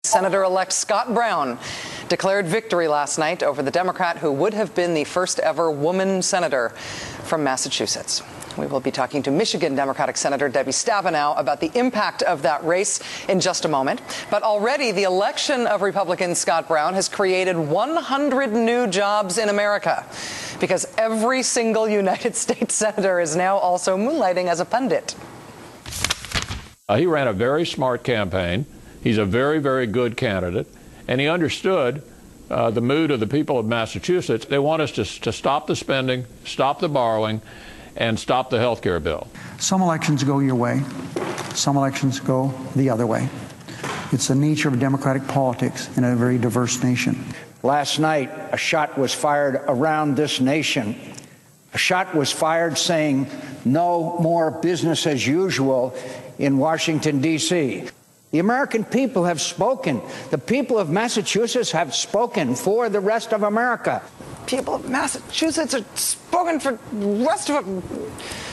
Senator-elect Scott Brown declared victory last night over the Democrat who would have been the first ever woman senator from Massachusetts. We will be talking to Michigan Democratic Senator Debbie Stabenow about the impact of that race in just a moment. But already the election of Republican Scott Brown has created 100 new jobs in America because every single United States senator is now also moonlighting as a pundit. He ran a very smart campaign. He's a very, very good candidate. And he understood the mood of the people of Massachusetts. They want us to stop the spending, stop the borrowing, and stop the health care bill. Some elections go your way. Some elections go the other way. It's the nature of democratic politics in a very diverse nation. Last night, a shot was fired around this nation. A shot was fired saying no more business as usual in Washington, D.C. The American people have spoken. The people of Massachusetts have spoken for the rest of America. People of Massachusetts are spoken for the rest of them,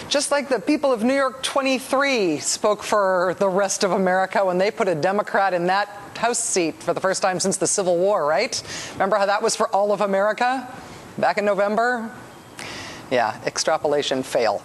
just like the people of New York 23 spoke for the rest of America when they put a Democrat in that House seat for the first time since the Civil War, right? Remember how that was for all of America back in November? Yeah, extrapolation fail.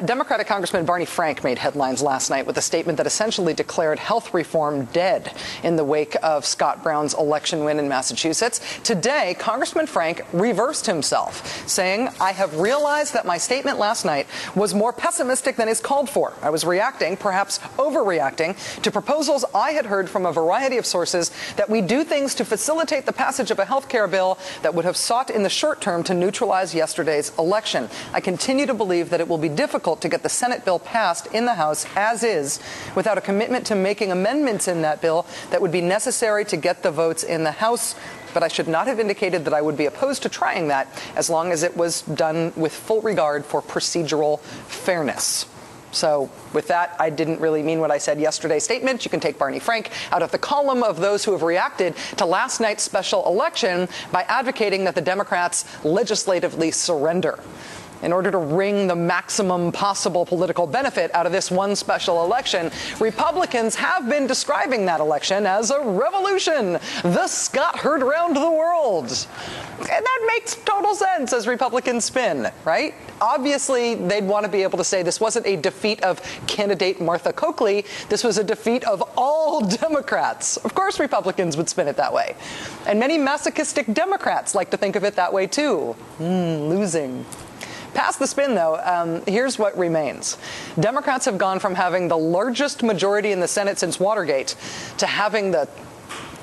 Democratic Congressman Barney Frank made headlines last night with a statement that essentially declared health reform dead in the wake of Scott Brown's election win in Massachusetts. Today, Congressman Frank reversed himself, saying, "I have realized that my statement last night was more pessimistic than is called for. I was reacting, perhaps overreacting, to proposals I had heard from a variety of sources that we do things to facilitate the passage of a health care bill that would have sought in the short term to neutralize yesterday's election. I continue to believe that it will be difficult to get the Senate bill passed in the House as is without a commitment to making amendments in that bill that would be necessary to get the votes in the House. But I should not have indicated that I would be opposed to trying that as long as it was done with full regard for procedural fairness." So with that, I didn't really mean what I said yesterday's statement. You can take Barney Frank out of the column of those who have reacted to last night's special election by advocating that the Democrats legislatively surrender in order to wring the maximum possible political benefit out of this one special election. Republicans have been describing that election as a revolution. The Scott heard around the world. And that makes total sense as Republicans spin, right? Obviously, they'd want to be able to say this wasn't a defeat of candidate Martha Coakley. This was a defeat of all Democrats. Of course, Republicans would spin it that way. And many masochistic Democrats like to think of it that way, too. Losing. Past the spin, though, here's what remains. Democrats have gone from having the largest majority in the Senate since Watergate to having the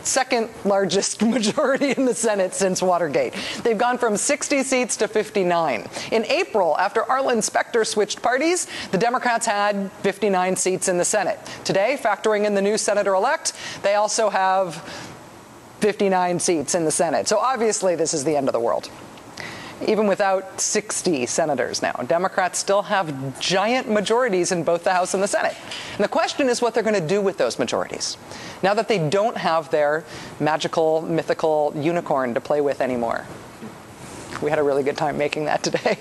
second largest majority in the Senate since Watergate. They've gone from 60 seats to 59. In April, after Arlen Specter switched parties, the Democrats had 59 seats in the Senate. Today, factoring in the new senator-elect, they also have 59 seats in the Senate. So obviously, this is the end of the world. Even without 60 senators now, Democrats still have giant majorities in both the House and the Senate. And the question is what they're going to do with those majorities now that they don't have their magical, mythical unicorn to play with anymore. We had a really good time making that today.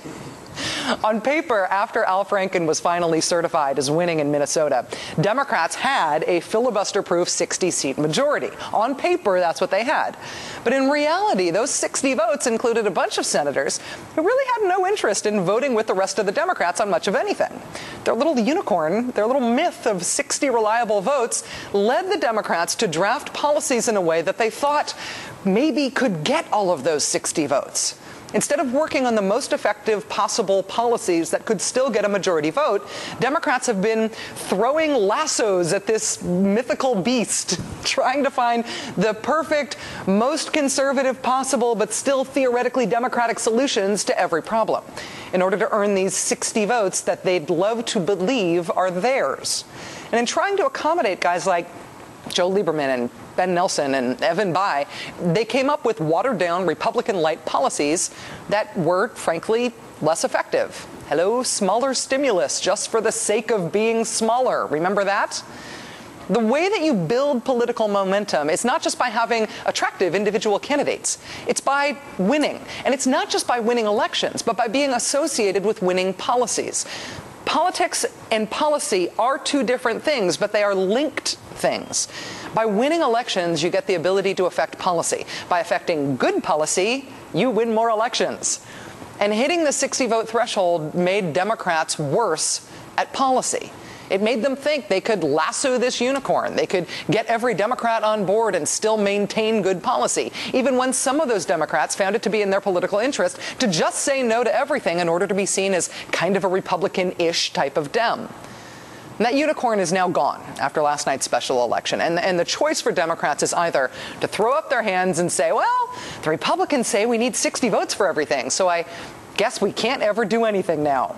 On paper, after Al Franken was finally certified as winning in Minnesota, Democrats had a filibuster-proof 60-seat majority. On paper, that's what they had. But in reality, those 60 votes included a bunch of senators who really had no interest in voting with the rest of the Democrats on much of anything. Their little unicorn, their little myth of 60 reliable votes led the Democrats to draft policies in a way that they thought maybe could get all of those 60 votes. Instead of working on the most effective possible policies that could still get a majority vote, Democrats have been throwing lassos at this mythical beast, trying to find the perfect, most conservative possible, but still theoretically democratic solutions to every problem in order to earn these 60 votes that they'd love to believe are theirs. And in trying to accommodate guys like Joe Lieberman and Ben Nelson and Evan Bayh, they came up with watered-down Republican-light policies that were, frankly, less effective. Hello, smaller stimulus just for the sake of being smaller. Remember that? The way that you build political momentum is not just by having attractive individual candidates. It's by winning. And it's not just by winning elections, but by being associated with winning policies. Politics and policy are two different things, but they are linked things. By winning elections, you get the ability to affect policy. By affecting good policy, you win more elections. And hitting the 60-vote threshold made Democrats worse at policy. It made them think they could lasso this unicorn. They could get every Democrat on board and still maintain good policy, even when some of those Democrats found it to be in their political interest to just say no to everything in order to be seen as kind of a Republican-ish type of Dem. And that unicorn is now gone after last night's special election. And the choice for Democrats is either to throw up their hands and say, well, the Republicans say we need 60 votes for everything, so I guess we can't ever do anything now.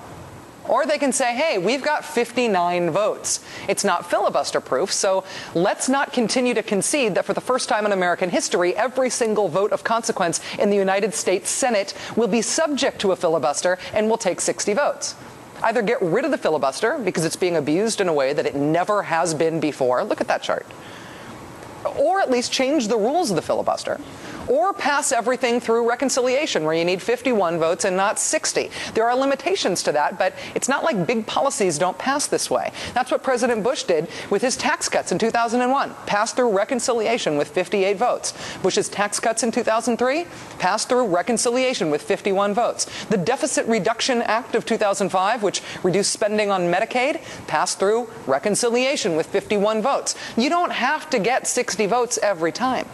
Or they can say, hey, we've got 59 votes. It's not filibuster-proof, so let's not continue to concede that for the first time in American history, every single vote of consequence in the United States Senate will be subject to a filibuster and will take 60 votes. Either get rid of the filibuster because it's being abused in a way that it never has been before. Look at that chart. Or at least change the rules of the filibuster. Or pass everything through reconciliation, where you need 51 votes and not 60. There are limitations to that, but it's not like big policies don't pass this way. That's what President Bush did with his tax cuts in 2001. Passed through reconciliation with 58 votes. Bush's tax cuts in 2003 passed through reconciliation with 51 votes. The Deficit Reduction Act of 2005, which reduced spending on Medicaid, passed through reconciliation with 51 votes. You don't have to get 60 votes every time.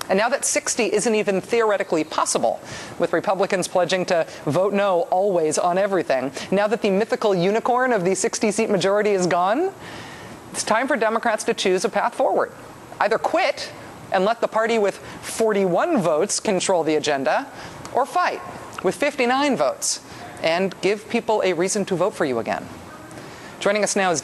And now that 60 isn't even theoretically possible, with Republicans pledging to vote no always on everything, now that the mythical unicorn of the 60-seat majority is gone, it's time for Democrats to choose a path forward. Either quit and let the party with 41 votes control the agenda, or fight with 59 votes and give people a reason to vote for you again. Joining us now is